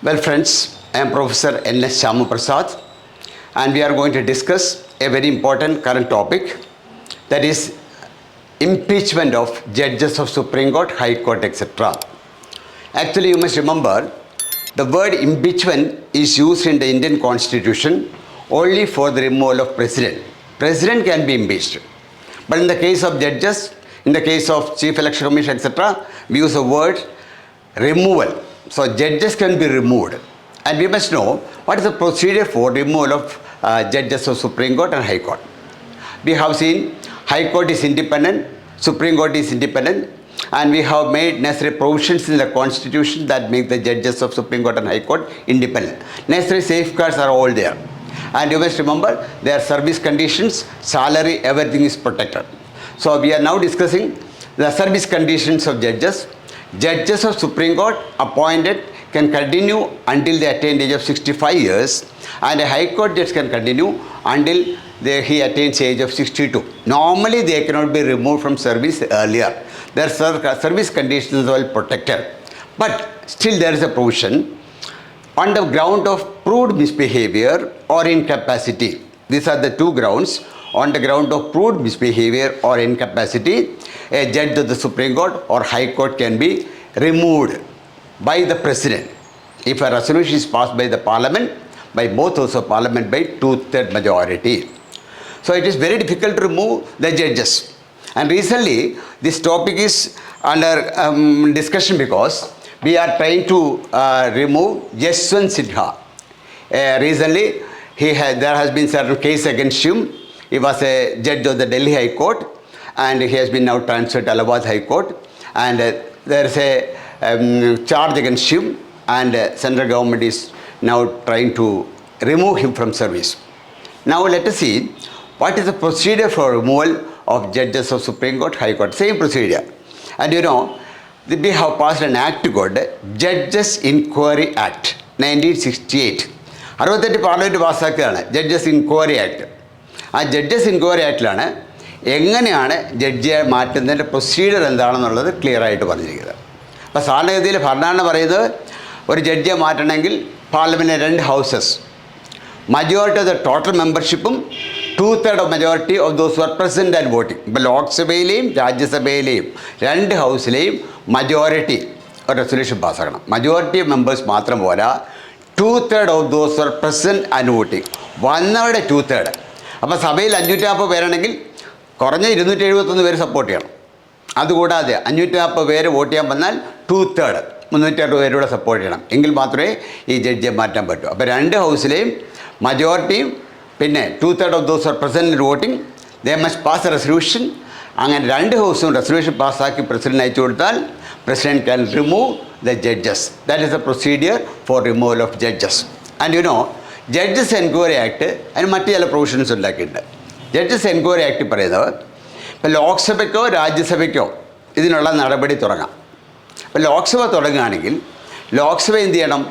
Well, friends, I am Professor N.S. Shyama Prasad, and we are going to discuss a very important current topic, that is impeachment of judges of Supreme Court, High Court, etc. Actually, you must remember, the word impeachment is used in the Indian Constitution only for the removal of president. President can be impeached. But in the case of judges, in the case of Chief Election Commission, etc., we use the word removal. So judges can be removed. And we must know what is the procedure for removal of judges of Supreme Court and High Court. We have seen High Court is independent, Supreme Court is independent, and we have made necessary provisions in the Constitution that make the judges of Supreme Court and High Court independent. Necessary safeguards are all there. And you must remember, their service conditions, salary, everything is protected. So we are now discussing the service conditions of judges. Judges of Supreme Court appointed can continue until they attain the age of 65 years, and a High Court judge can continue until he attains the age of 62. Normally, they cannot be removed from service earlier. Their service conditions are well protected. But still there is a provision on the ground of proved misbehavior or incapacity. These are the two grounds. On the ground of proved misbehavior or incapacity, a judge of the Supreme Court or High Court can be removed by the President if a resolution is passed by the Parliament, by both houses of Parliament by 2/3 majority. So it is very difficult to remove the judges. And recently, this topic is under discussion because we are trying to remove Yashwant Sinha. Recently, there has been certain case against him. He was a judge of the Delhi High Court, and he has been now transferred to Allahabad High Court. And there is a charge against him, and central government is now trying to remove him from service. Now let us see what is the procedure for removal of judges of Supreme Court, High Court. Same procedure. And you know, we have passed an act called Judges Inquiry Act, 1968. 68 parliament പാസ്സാക്കിയതാണ് judges inquiry act. ആ judges inquiry ആക്ടിലാണ് എങ്ങനെയാണ് ജഡ്ജിയെ മാറ്റുന്നതിൻ്റെ procedure എന്താണെന്നുള്ളത് clear ആയിട്ട് പറഞ്ഞിരിക്കുന്നത്. അപ്പോൾ സാധാരണഗതിയിൽ ഭരണഘടന പറയുന്നത് ഒരു ജഡ്ജിയെ മാറ്റണമെങ്കിൽ പാർലമെൻറ്റിലെ 2 houses, majority of the total മെമ്പർഷിപ്പും 2/3 of majority of those were present and voting. ഇപ്പോൾ ലോക്സഭയിലെയും രാജ്യസഭയിലെയും 2 ഹൗസിലെയും മജോറിറ്റി ഒരു റെസൊല്യൂഷൻ പാസ്സാക്കണം. മജോറിറ്റി മെമ്പേഴ്സ് മാത്രം പോരാ, 2/3 of those were present and voting. വന്നവരുടെ 2/3. അപ്പോൾ സഭയിൽ 540 പേരാണെങ്കിൽ കുറഞ്ഞ 271 പേര് സപ്പോർട്ട് ചെയ്യണം. അതുകൂടാതെ 540 പേര് വോട്ട് ചെയ്യാൻ വന്നാൽ 2/3 360 പേരൂടെ സപ്പോർട്ട് ചെയ്യണം. എങ്കിൽ മാത്രമേ ഈ ജഡ്ജിയെ മാറ്റാൻ പറ്റൂ. അപ്പോൾ 2 ഹൗസിലെയും മജോറിറ്റിയും പിന്നെ 2/3 of those are present in voting, they must pass A resolution. അങ്ങനെ 2 ഹൗസും റെസൊല്യൂഷൻ പാസ്സാക്കി പ്രസിഡന്റ് അയച്ചു കൊടുത്താൽ president can remove the judges. That is the procedure for removal of judges. And you know, judges enquiry act അതിന് മറ്റ് ചില provisions ഉണ്ടാക്കിയിട്ടുണ്ട്. Judges enquiry act പറയുന്നത് ഇപ്പോൾ ലോക്സഭയ്ക്കോ രാജ്യസഭയ്ക്കോ ഇതിനുള്ള നടപടി തുടങ്ങാം. ഇപ്പോൾ ലോക്സഭ തുടങ്ങുകയാണെങ്കിൽ ലോക്സഭ എന്ത് ചെയ്യണം?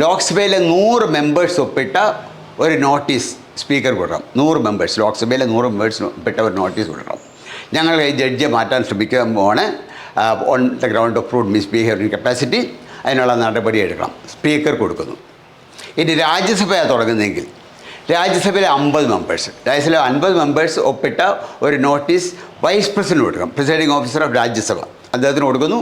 ലോക്സഭയിലെ 100 മെമ്പേഴ്സ് ഒപ്പിട്ട ഒരു നോട്ടീസ് സ്പീക്കർ കൊടുക്കണം. 100 മെമ്പേഴ്സ്, ലോക്സഭയിലെ 100 മെമ്പേഴ്സ് ഒപ്പിട്ട ഒരു നോട്ടീസ് കൊടുക്കണം. ഞങ്ങൾ ഈ ജഡ്ജിയെ മാറ്റാൻ ശ്രമിക്കുമ്പോഴാണ് on the ground of proved misbehaviour incapacity, അതിനുള്ള നടപടി എടുക്കണം. സ്പീക്കർ കൊടുക്കുന്നു. ഇനി രാജ്യസഭയാണ് തുടങ്ങുന്നതെങ്കിൽ രാജ്യസഭയിലെ 50 മെമ്പേഴ്സ്, രാജ്യസഭയിലെ 50 മെമ്പേഴ്സ് ഒപ്പിട്ട ഒരു നോട്ടീസ് വൈസ് പ്രസിഡന്റ് കൊടുക്കണം. പ്രിസൈഡിംഗ് ഓഫീസർ ഓഫ് രാജ്യസഭ അദ്ദേഹത്തിന് കൊടുക്കുന്നു.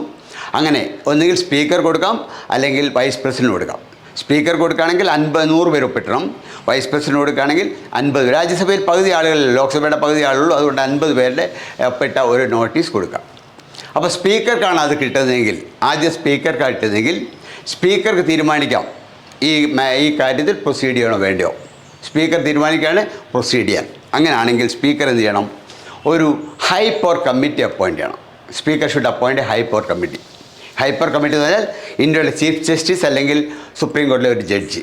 അങ്ങനെ ഒന്നുകിൽ സ്പീക്കർ കൊടുക്കാം, അല്ലെങ്കിൽ വൈസ് പ്രസിഡന്റ് കൊടുക്കാം. സ്പീക്കർ കൊടുക്കുകയാണെങ്കിൽ 100 പേര് ഒപ്പിട്ടണം. വൈസ് പ്രസിഡന്റ് കൊടുക്കുകയാണെങ്കിൽ 50. രാജ്യസഭയിൽ പകുതി ആളുകളിൽ, ലോക്സഭയുടെ പകുതി ആളുള്ളൂ, അതുകൊണ്ട് 50 പേരുടെ ഒപ്പിട്ട ഒരു നോട്ടീസ് കൊടുക്കാം. അപ്പോൾ സ്പീക്കർക്കാണ് അത് കിട്ടുന്നതെങ്കിൽ, ആദ്യം സ്പീക്കർക്കാണ് കിട്ടുന്നതെങ്കിൽ സ്പീക്കർക്ക് തീരുമാനിക്കാം ഈ കാര്യത്തിൽ പ്രൊസീഡ് ചെയ്യണോ വേണ്ടയോ. സ്പീക്കർ തീരുമാനിക്കുകയാണ് പ്രൊസീഡ് ചെയ്യാൻ. അങ്ങനെയാണെങ്കിൽ സ്പീക്കർ എന്ത് ചെയ്യണം? ഒരു ഹൈ പവർ കമ്മിറ്റി അപ്പോയിൻ്റ് ചെയ്യണം. Speaker should appoint A high power committee. High power committee എന്ന് പറഞ്ഞാൽ ഇന്ത്യയുടെ ചീഫ് ജസ്റ്റിസ് അല്ലെങ്കിൽ സുപ്രീം കോടതിയിലെ ഒരു ജഡ്ജി,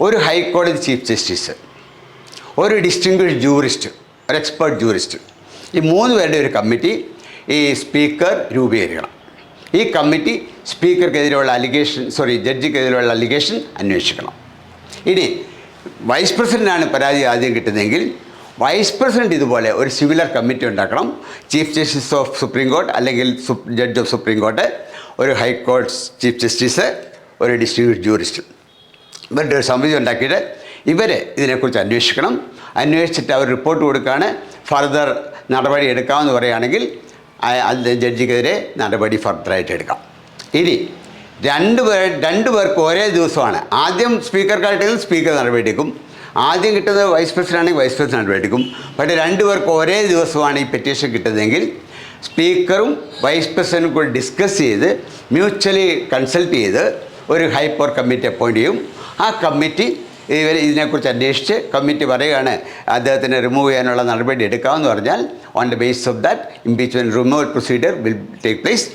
ഒരു ഹൈക്കോടതി ചീഫ് ജസ്റ്റിസ്, ഒരു ഡിസ്റ്റിങ്വിഷ്ഡ് ജൂറിസ്റ്റ്, ഒരു എക്സ്പേർട്ട് ജൂറിസ്റ്റ്, ഈ 3 പേരുടെ ഒരു കമ്മിറ്റി ഈ സ്പീക്കർ രൂപീകരിക്കണം. ഈ കമ്മിറ്റി സ്പീക്കർക്കെതിരെയുള്ള ജഡ്ജിക്കെതിരെയുള്ള അലിഗേഷൻ അന്വേഷിക്കണം. ഇനി വൈസ് പ്രസിഡൻ്റാണ് പരാതി ആദ്യം കിട്ടുന്നതെങ്കിൽ വൈസ് പ്രസിഡന്റ് ഇതുപോലെ ഒരു സിവിലർ കമ്മിറ്റി ഉണ്ടാക്കണം. Chief justice of supreme court അല്ലെങ്കിൽ ജഡ്ജ് ഓഫ് സുപ്രീം കോർട്ട്, ഒരു ഹൈക്കോർട്ട് ചീഫ് ജസ്റ്റിസ്, ഒരു ഡിസ്ട്രിബ്യൂട്ട് ജൂറിസ്റ്റ്. ഇവരുടെ ഒരു സമിതി ഉണ്ടാക്കിയിട്ട് ഇവർ ഇതിനെക്കുറിച്ച് അന്വേഷിക്കണം. അന്വേഷിച്ചിട്ട് അവർ റിപ്പോർട്ട് കൊടുക്കുകയാണ്. ഫർദർ നടപടി എടുക്കാമെന്ന് പറയുകയാണെങ്കിൽ അത് ജഡ്ജിക്കെതിരെ നടപടി ഫർദറായിട്ട് എടുക്കാം. ഇനി രണ്ട് പേർക്ക് ഒരേ ദിവസമാണ്. ആദ്യം സ്പീക്കർക്കായിട്ടെങ്കിൽ സ്പീക്കർ നടപടി എടുക്കും. ആദ്യം കിട്ടുന്നത് വൈസ് പ്രസിഡന്റ് ആണെങ്കിൽ വൈസ് പ്രസിഡന്റ് നടപടി എടുക്കും. പക്ഷേ 2 പേർക്ക് ഒരേ ദിവസമാണ് ഈ പെറ്റീഷൻ കിട്ടുന്നതെങ്കിൽ സ്പീക്കറും വൈസ് പ്രസിഡൻറ്റും കൂടി ഡിസ്കസ് ചെയ്ത് മ്യൂച്വലി കൺസൾട്ട് ചെയ്ത് ഒരു ഹൈ പവർ കമ്മിറ്റി അപ്പോയിൻ്റ് ചെയ്യും. ആ കമ്മിറ്റി ഇതിനെക്കുറിച്ച് അന്വേഷിച്ച് കമ്മിറ്റി പറയുകയാണ് അദ്ദേഹത്തിന് റിമൂവ് ചെയ്യാനുള്ള നടപടി എടുക്കാമെന്ന് പറഞ്ഞാൽ on the basis of that impeachment removal procedure will take place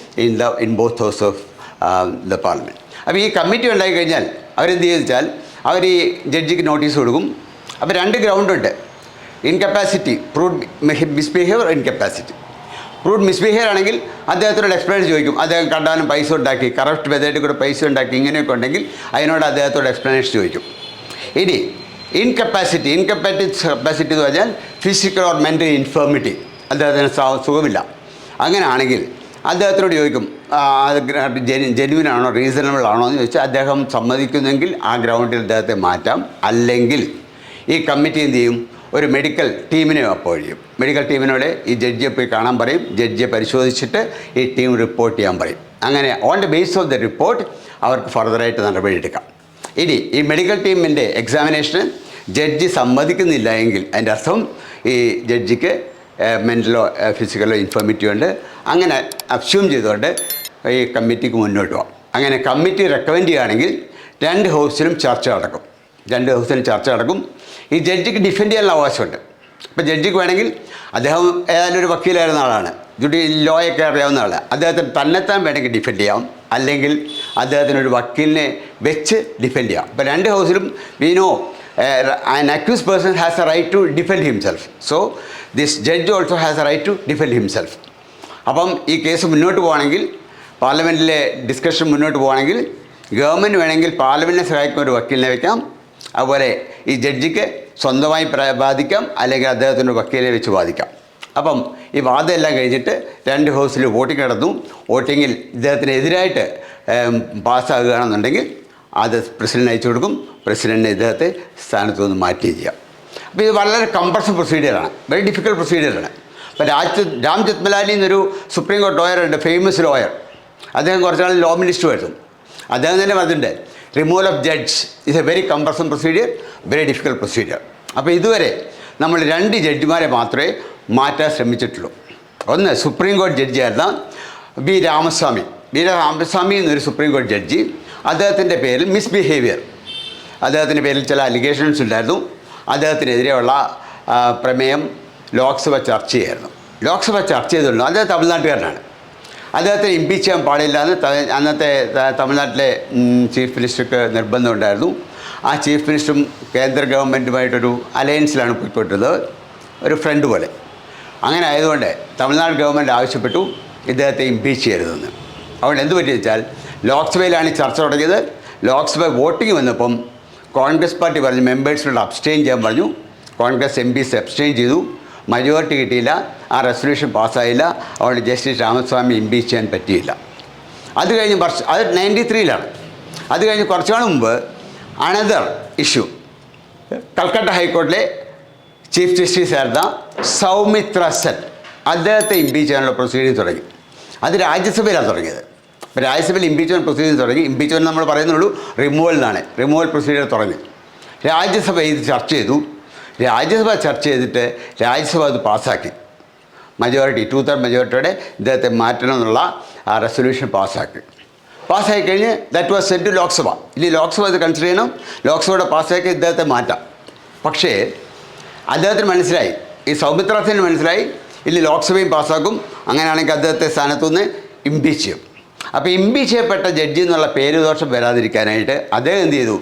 in both house of the parliament. അപ്പോൾ ഈ കമ്മിറ്റി ഉണ്ടായിക്കഴിഞ്ഞാൽ അവരെന്ത് ചെയ്യുക വെച്ചാൽ അവർ ഈ ജഡ്ജിക്ക് നോട്ടീസ് കൊടുക്കും. അപ്പോൾ 2 ഗ്രൗണ്ടുണ്ട്. Incapacity, proved misbehaviour, incapacity. Proved misbehaviour ആണെങ്കിൽ അദ്ദേഹത്തിനോട് എക്സ്പ്ലനേഷൻ ചോദിക്കും. അദ്ദേഹം കണ്ടാലും പൈസ ഉണ്ടാക്കി, കറപ്റ്റ് മെത്തേഡിൽ കൂടെ പൈസ ഉണ്ടാക്കി, ഇങ്ങനെയൊക്കെ ഉണ്ടെങ്കിൽ അതിനോട് അദ്ദേഹത്തോട് എക്സ്പ്ലനേഷൻ ചോദിക്കും. ഇനി ഇൻകപ്പാസിറ്റി എന്ന് പറഞ്ഞാൽ ഫിസിക്കൽ ഓർ മെൻ്റൽ ഇൻഫേർമിറ്റി, അദ്ദേഹത്തിന് സുഖമില്ല. അങ്ങനെയാണെങ്കിൽ അദ്ദേഹത്തിനോട് ചോദിക്കും ജെന്യുവൻ ആണോ, റീസണബിൾ ആണോ എന്ന് ചോദിച്ചാൽ അദ്ദേഹം സമ്മതിക്കുന്നെങ്കിൽ ആ ഗ്രൗണ്ടിൽ അദ്ദേഹത്തെ മാറ്റാം. അല്ലെങ്കിൽ ഈ കമ്മിറ്റി എന്ത് ചെയ്യും, ഒരു മെഡിക്കൽ ടീമിനെ അപ്പോയിൻ്റ് ചെയ്യും. മെഡിക്കൽ ടീമിനോട് ഈ ജഡ്ജിയെ പോയി കാണാൻ പറയും. ജഡ്ജിയെ പരിശോധിച്ചിട്ട് ഈ ടീം റിപ്പോർട്ട് ചെയ്യാൻ പറയും. അങ്ങനെ on the base of the report അവർക്ക് ഫർദറായിട്ട് നടപടി എടുക്കാം. ഇനി ഈ മെഡിക്കൽ ടീമിൻ്റെ എക്സാമിനേഷന് ജഡ്ജി സമ്മതിക്കുന്നില്ല എങ്കിൽ അതിൻ്റെ അർത്ഥം ഈ ജഡ്ജിക്ക് മെൻ്റലോ ഫിസിക്കലോ ഇൻഫോർമിറ്റി ഉണ്ട്. അങ്ങനെ അസ്യൂം ചെയ്തുകൊണ്ട് ഈ കമ്മിറ്റിക്ക് മുന്നോട്ട് പോകാം. അങ്ങനെ കമ്മിറ്റി റെക്കമെൻഡ് ചെയ്യുകയാണെങ്കിൽ 2 ഹൗസിലും ചർച്ച നടക്കും. 2 ഹൗസിലും ചർച്ച നടക്കും. ഈ ജഡ്ജിക്ക് ഡിഫെൻഡ് ചെയ്യാനുള്ള അവകാശമുണ്ട്. ഇപ്പോൾ ജഡ്ജിക്ക് വേണമെങ്കിൽ അദ്ദേഹം ഏതായാലും ഒരു വക്കീലായിരുന്ന ആളാണ്, ലോയൊക്കെ അറിയാവുന്ന ആളാണ്. അദ്ദേഹത്തിന് തന്നെത്താൻ വേണമെങ്കിൽ ഡിഫെൻഡ് ചെയ്യാം. അല്ലെങ്കിൽ അദ്ദേഹത്തിനൊരു വക്കീലിനെ വെച്ച് ഡിഫെൻഡ് ചെയ്യാം. ഇപ്പോൾ 2 ഹൗസിലും we know an accused person has a right to defend himself. So this judge also has a right to defend himself. അപ്പം ഈ കേസ് മുന്നോട്ട് പോകുകയാണെങ്കിൽ, പാർലമെൻറ്റിലെ ഡിസ്കഷൻ മുന്നോട്ട് പോകുകയാണെങ്കിൽ ഗവൺമെൻറ് വേണമെങ്കിൽ പാർലമെൻറ്റിനെ സഹായിക്കുന്ന ഒരു വക്കീലിനെ വയ്ക്കാം. അതുപോലെ ഈ ജഡ്ജിക്ക് സ്വന്തമായി ബാധിക്കാം, അല്ലെങ്കിൽ അദ്ദേഹത്തിൻ്റെ വക്കീലിനെ വെച്ച് ബാധിക്കാം. അപ്പം ഈ വാദം എല്ലാം കഴിഞ്ഞിട്ട് 2 ഹൗസിൽ വോട്ടിംഗ് നടന്നു. വോട്ടിങ്ങിൽ ഇദ്ദേഹത്തിനെതിരായിട്ട് പാസ്സാകുകയാണെന്നുണ്ടെങ്കിൽ അത് പ്രസിഡന്റ് അയച്ചു കൊടുക്കും. പ്രസിഡന്റിനെ ഇദ്ദേഹത്തെ സ്ഥാനത്ത് നിന്ന് മാറ്റുകയും ചെയ്യാം. അപ്പോൾ ഇത് വളരെ കംപ്രസീവ് പ്രൊസീജിയറാണ്, വെരി ഡിഫിക്കൽട്ട് പ്രൊസീജിയറാണ്. അപ്പോൾ രാം ജത്മലാനി എന്നൊരു സുപ്രീം കോർട്ട് ലോയറുണ്ട്, ഫേമസ് ലോയർ. അദ്ദേഹം കുറച്ച് നാൾ ലോ മിനിസ്റ്ററുമായിരുന്നു. അദ്ദേഹം തന്നെ പറഞ്ഞിട്ടുണ്ട് removal of judge is A very compressive procedure, very difficult procedure. അപ്പോൾ ഇതുവരെ നമ്മൾ 2 ജഡ്ജിമാരെ മാത്രമേ മാറ്റാൻ ശ്രമിച്ചിട്ടുള്ളൂ. ഒന്ന് സുപ്രീം കോടതി ജഡ്ജിയായിരുന്ന വി രാമസ്വാമി എന്നൊരു സുപ്രീം കോടതി ജഡ്ജി. അദ്ദേഹത്തിൻ്റെ പേരിൽ മിസ്ബിഹേവിയർ, അദ്ദേഹത്തിൻ്റെ പേരിൽ ചില അലിഗേഷൻസ് ഉണ്ടായിരുന്നു. അദ്ദേഹത്തിനെതിരെയുള്ള പ്രമേയം ലോക്സഭ ചർച്ച ചെയ്യായിരുന്നു. ലോക്സഭ ചർച്ച ചെയ്തിട്ടുണ്ടോ, അദ്ദേഹം തമിഴ്നാട്ടുകാരനാണ്. അദ്ദേഹത്തെ ഇംപീച്ച് ചെയ്യാൻ പാടില്ല എന്ന് അന്നത്തെ തമിഴ്നാട്ടിലെ ചീഫ് മിനിസ്റ്റർക്ക് നിർബന്ധമുണ്ടായിരുന്നു. ആ ചീഫ് മിനിസ്റ്ററും കേന്ദ്ര ഗവൺമെൻറ്റുമായിട്ടൊരു അലയൻസിലാണ് പോയിക്കൊണ്ടിരുന്നത്, ഒരു ഫ്രണ്ട് പോലെ. അങ്ങനെ ആയതുകൊണ്ട് തമിഴ്നാട് ഗവൺമെൻറ് ആവശ്യപ്പെട്ടു ഇദ്ദേഹത്തെ ഇംപീച്ച് ചെയ്യരുതെന്ന്. അതുകൊണ്ട് എന്ത് പറ്റി വെച്ചാൽ ലോക്സഭയിലാണ് ചർച്ച തുടങ്ങിയത്. ലോക്സഭ വോട്ടിംഗ് വന്നപ്പം കോൺഗ്രസ് പാർട്ടി പറഞ്ഞു മെമ്പേഴ്സിനോട് അബ്സ്റ്റെയിൻ ചെയ്യാൻ പറഞ്ഞു. കോൺഗ്രസ് MPs അബ്സ്റ്റെയിൻ ചെയ്തു. മജോറിറ്റി കിട്ടിയില്ല, ആ റെസൊല്യൂഷൻ പാസ്സായില്ല. അതുകൊണ്ട് ജസ്റ്റിസ് രാമസ്വാമി ഇംപീച്ച് ചെയ്യാൻ പറ്റിയില്ല. അത് കഴിഞ്ഞ് അത് 93-ലാണ്. അത് കഴിഞ്ഞ് കുറച്ച് നാൾ മുമ്പ് അനദർ ഇഷ്യൂ, കൽക്കട്ട ഹൈക്കോടതിയിലെ ചീഫ് ജസ്റ്റിസ് ആയിരുന്ന സൗമിത്ര സെൻ, അദ്ദേഹത്തെ ഇംപീച്ച് ചെയ്യാനുള്ള പ്രൊസീഡിങ് തുടങ്ങി. അത് രാജ്യസഭയിലാണ് തുടങ്ങിയത്. അപ്പോൾ രാജ്യസഭയിൽ ഇംപീച്ച്മെൻറ്റ് പ്രൊസീജിയർ തുടങ്ങി. ഇംപീച്ച്മെൻറ്റ് നമ്മൾ പറയുന്നുള്ളൂ റിമൂവൽ എന്നാണ്. റിമൂവൽ പ്രൊസീജിയർ തുടങ്ങി. രാജ്യസഭ ഇത് ചർച്ച ചെയ്തു. രാജ്യസഭ ചർച്ച ചെയ്തിട്ട് രാജ്യസഭ അത് പാസ്സാക്കി. മജോറിറ്റി 2/3 മജോറിറ്റിയോടെ ഇദ്ദേഹത്തെ മാറ്റണം എന്നുള്ള ആ റെസൊല്യൂഷൻ പാസ്സാക്കി കഴിഞ്ഞ് that was send to Lok Sabha. ഇനി ലോക്സഭ ഇത് കൺസിഡർ ചെയ്യണം. ലോക്സഭയുടെ പാസ്സാക്കി ഇദ്ദേഹത്തെ മാറ്റാം. പക്ഷേ അദ്ദേഹത്തിന് മനസ്സിലായി, ഈ സൗമിത്ര സെന്നിന് മനസ്സിലായി ഇനി ലോക്സഭയും പാസ്സാക്കും, അങ്ങനെയാണെങ്കിൽ അദ്ദേഹത്തെ സ്ഥാനത്തുനിന്ന് ഇംപീച്ച് ചെയ്യും. അപ്പോൾ ഇംപീച്ച് ചെയ്യപ്പെട്ട ജഡ്ജി എന്നുള്ള പേര് ദോഷം വരാതിരിക്കാനായിട്ട് അദ്ദേഹം എന്ത് ചെയ്തു,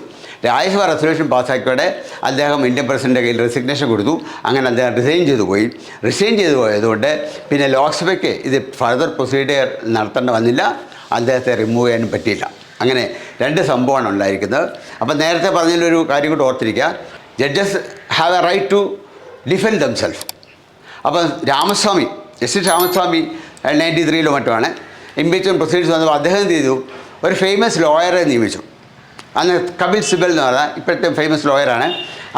രാജ്യസഭ റെസൊല്യൂഷൻ പാസ്സാക്കിയോടെ അദ്ദേഹം ഇന്ത്യൻ പ്രസിഡൻ്റെ കയ്യിൽ റെസിഗ്നേഷൻ കൊടുത്തു. അങ്ങനെ അദ്ദേഹം റിസൈൻ ചെയ്തു പോയതുകൊണ്ട് പിന്നെ ലോക്സഭയ്ക്ക് ഇത് ഫർദർ പ്രൊസീജിയർ നടത്തേണ്ട വന്നില്ല. അദ്ദേഹത്തെ റിമൂവ് ചെയ്യാനും പറ്റിയില്ല. അങ്ങനെ 2 സംഭവമാണ് ഉണ്ടായിരിക്കുന്നത്. അപ്പോൾ നേരത്തെ പറഞ്ഞതിലൊരു കാര്യം കൂടി ഓർത്തിരിക്കുക, judges have a right to defend themselves. അപ്പോൾ ജസ്റ്റിസ് രാമസ്വാമി 93-ലോ മറ്റുമാണ് ഇംപീച്ച്മെൻറ്റ് പ്രൊസീഡിങ്സ് വന്നപ്പോൾ അദ്ദേഹം എന്ത് ചെയ്തു, ഒരു ഫേമസ് ലോയറെ നിയമിച്ചു. അന്ന് കപിൽ സിബൽ എന്ന് പറഞ്ഞാൽ ഇപ്പോഴത്തെ ഫേമസ് ലോയറാണ്.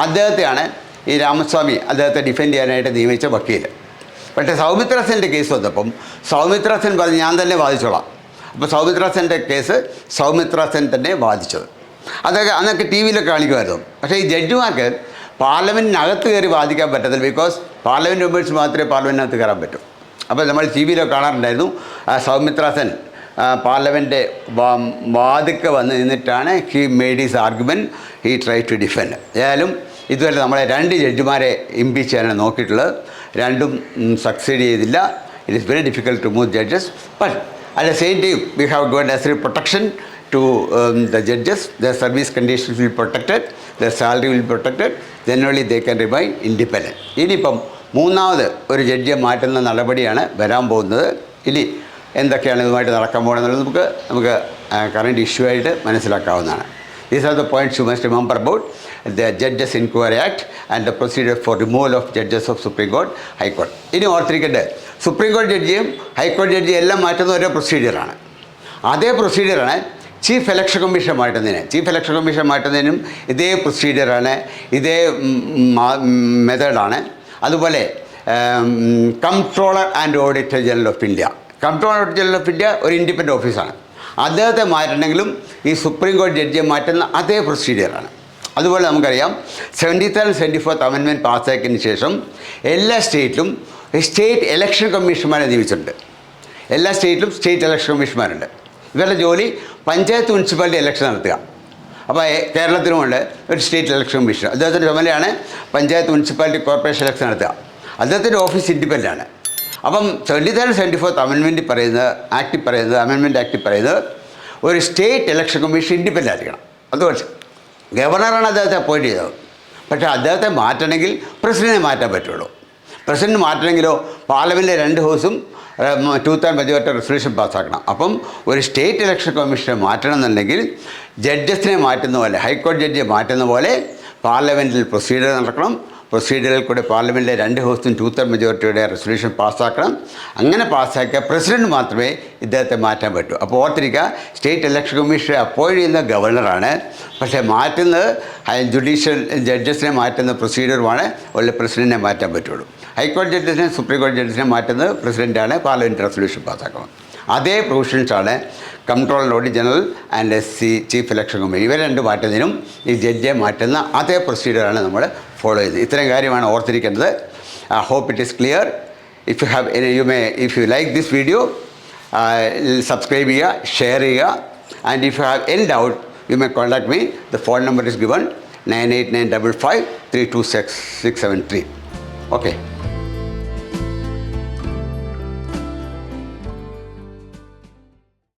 അദ്ദേഹത്തെയാണ് ഈ രാമസ്വാമി അദ്ദേഹത്തെ ഡിഫെൻഡ് ചെയ്യാനായിട്ട് നിയമിച്ച വക്കീൽ. പക്ഷേ സൗമിത്ര സെൻ്റെ കേസ് വന്നപ്പം സൗമിത്ര സെൻ പറഞ്ഞ് ഞാൻ തന്നെ വാദിച്ചോളാം. അപ്പോൾ സൗമിത്ര സെൻ്റെ കേസ് സൗമിത്ര സെൻ തന്നെ വാദിച്ചത്. അതൊക്കെ അന്നൊക്കെ ടി വിയിലൊക്കെ കാണിക്കുമായിരുന്നു. പക്ഷേ ഈ ജഡ്ജിമാർക്ക് പാർലമെൻറ്റിനകത്ത് കയറി വാദിക്കാൻ പറ്റത്തില്ല. ബിക്കോസ് പാർലമെൻറ്റ് മെമ്പേഴ്സ് മാത്രമേ പാർലമെൻറ്റിനകത്ത് കയറാൻ പറ്റൂ. അപ്പോൾ നമ്മൾ ടി വിയിലൊക്കെ കാണാറുണ്ടായിരുന്നു സൗമിത്ര സെൻ പാർലമെൻറ്റ് വാദിക്ക വന്ന് നിന്നിട്ടാണ് he made his argument, he try to defend. ഏതായാലും ഇതുവരെ നമ്മളെ 2 ജഡ്ജിമാരെ ഇംപീച്ച് ചെയ്യാനാണ് നോക്കിയിട്ടുള്ളത്. രണ്ടും സക്സീഡ് ചെയ്തില്ല. It is very difficult to move judges. But at the same time we have got necessary protection to the judges. Their service conditions will be protected, their salary will be protected, then only they can remain independent. ഇനിയിപ്പം മൂന്നാമത് ഒരു ജഡ്ജിയെ മാറ്റുന്ന നടപടിയാണ് വരാൻ പോകുന്നത്. ഇനി എന്തൊക്കെയാണ് ഇതുമായിട്ട് നടക്കാൻ പോകുന്നത് നമുക്ക് കറൻറ്റ് ഇഷ്യൂ ആയിട്ട് മനസ്സിലാക്കാവുന്നതാണ്. These are the points you must remember about the Judges Inquiry Act and the procedure for removal of judges of Supreme Court, High Court. ഇനി ഓർത്തിരിക്കട്ടെ, സുപ്രീം കോടതി ജഡ്ജിയും ഹൈക്കോടതി ജഡ്ജിയും എല്ലാം മാറ്റുന്ന ഓരോ പ്രൊസീജിയറാണ്. അതേ പ്രൊസീജിയറാണ് ചീഫ് ഇലക്ഷൻ കമ്മീഷൻ മാറ്റുന്നതിന്. ചീഫ് ഇലക്ഷൻ കമ്മീഷൻ മാറ്റുന്നതിനും ഇതേ പ്രൊസീജിയറാണ്, ഇതേ മെത്തേഡാണ്. അതുപോലെ comptroller and auditor general of India, comptroller auditor general of India ഒരു ഇൻഡിപെൻഡൻറ്റ് ഓഫീസാണ്. അദ്ദേഹത്തെ മാറ്റണമെങ്കിലും ഈ സുപ്രീം കോടതി ജഡ്ജിയെ മാറ്റുന്ന അതേ പ്രൊസീജിയറാണ്. അതുപോലെ നമുക്കറിയാം 73rd and 74th അമെൻമെൻറ്റ് പാസ്സാക്കിയതിന് ശേഷം എല്ലാ സ്റ്റേറ്റിലും സ്റ്റേറ്റ് ഇലക്ഷൻ കമ്മീഷന്മാരെ നിയമിച്ചിട്ടുണ്ട്. എല്ലാ സ്റ്റേറ്റിലും സ്റ്റേറ്റ് ഇലക്ഷൻ കമ്മീഷന്മാരുണ്ട്. ഇവരുടെ ജോലി പഞ്ചായത്ത് മുനിസിപ്പാലിറ്റി ഇലക്ഷൻ നടത്തുക. അപ്പോൾ കേരളത്തിനുമുണ്ട് ഒരു സ്റ്റേറ്റ് ഇലക്ഷൻ കമ്മീഷൻ. അദ്ദേഹത്തിൻ്റെ ചുമതലയാണ് പഞ്ചായത്ത് മുനിസിപ്പാലിറ്റി കോർപ്പറേഷൻ ഇലക്ഷൻ നടത്തുക. അദ്ദേഹത്തിൻ്റെ ഓഫീസ് ഇൻഡിപെൻഡൻ്റ് ആണ്. അപ്പം 73rd and 74th അമെൻമെൻറ്റിൽ പറയുന്നത് അമെൻമെൻറ്റ് ആക്ടിൽ പറയുന്നത് ഒരു സ്റ്റേറ്റ് ഇലക്ഷൻ കമ്മീഷൻ ഇൻഡിപെൻഡൻ്റ് ആയിരിക്കണം. അതുകൊണ്ട് ഗവർണറാണ് അദ്ദേഹത്തെ അപ്പോയിൻറ്റ് ചെയ്തത്. പക്ഷേ അദ്ദേഹത്തെ മാറ്റണമെങ്കിൽ പ്രസിഡൻറ്റിനെ മാറ്റാൻ പറ്റുള്ളൂ. പ്രസിഡൻറ്റ് മാറ്റണമെങ്കിലോ പാർലമെൻറ്റിലെ 2 ഹൗസും 2/3 മെജോറിറ്റി റെസൊല്യൂഷൻ പാസ്സാക്കണം. അപ്പം ഒരു സ്റ്റേറ്റ് ഇലക്ഷൻ കമ്മീഷനെ മാറ്റണം എന്നുണ്ടെങ്കിൽ ജഡ്ജസിനെ മാറ്റുന്ന പോലെ, ഹൈക്കോടതി ജഡ്ജിയെ മാറ്റുന്ന പോലെ പാർലമെൻറ്റിൽ പ്രൊസീജിയർ നടക്കണം. പ്രൊസീജിയറിൽ കൂടെ പാർലമെൻറ്റിലെ 2 ഹൗസും 2/3 മെജോറിറ്റിയുടെ റെസൊല്യൂഷൻ പാസ്സാക്കണം. അങ്ങനെ പാസ്സാക്കിയ പ്രസിഡൻറ്റ് മാത്രമേ ഇദ്ദേഹത്തെ മാറ്റാൻ പറ്റൂ. അപ്പോൾ ഓർത്തിരിക്കുക, സ്റ്റേറ്റ് ഇലക്ഷൻ കമ്മീഷനെ അപ്പോയിൻറ്റ് ചെയ്യുന്ന ഗവർണറാണ്. പക്ഷേ മാറ്റുന്നത് ജുഡീഷ്യൽ ജഡ്ജസിനെ മാറ്റുന്ന പ്രൊസീജിയറുമാണ്. ഉള്ള പ്രസിഡൻറ്റിനെ മാറ്റാൻ പറ്റുള്ളൂ. ഹൈക്കോടതി ജഡ്ജസിനെ സുപ്രീം കോടതി ജഡ്ജസിനെ മാറ്റുന്നത് പ്രസിഡൻ്റാണ്. പാർലമെൻറ്റ് റെസൊല്യൂഷൻ പാസ്സാക്കണം. അതേ പ്രൊവിഷൻസാണ് comptroller auditor general and chief election commission. ഇവർ 2 മാറ്റുന്നതിനും ഈ ജഡ്ജിയെ മാറ്റുന്ന അതേ പ്രൊസീജിയറാണ് നമ്മൾ ഫോളോ ചെയ്യുന്നത്. ഇത്രയും കാര്യമാണ് ഓർത്തിരിക്കേണ്ടത്. Hope it is clear. If you like this video subscribe ചെയ്യുക, ഷെയർ ചെയ്യുക. And if you have any doubt you may contact me. The phone number is given 9895532673. Okay.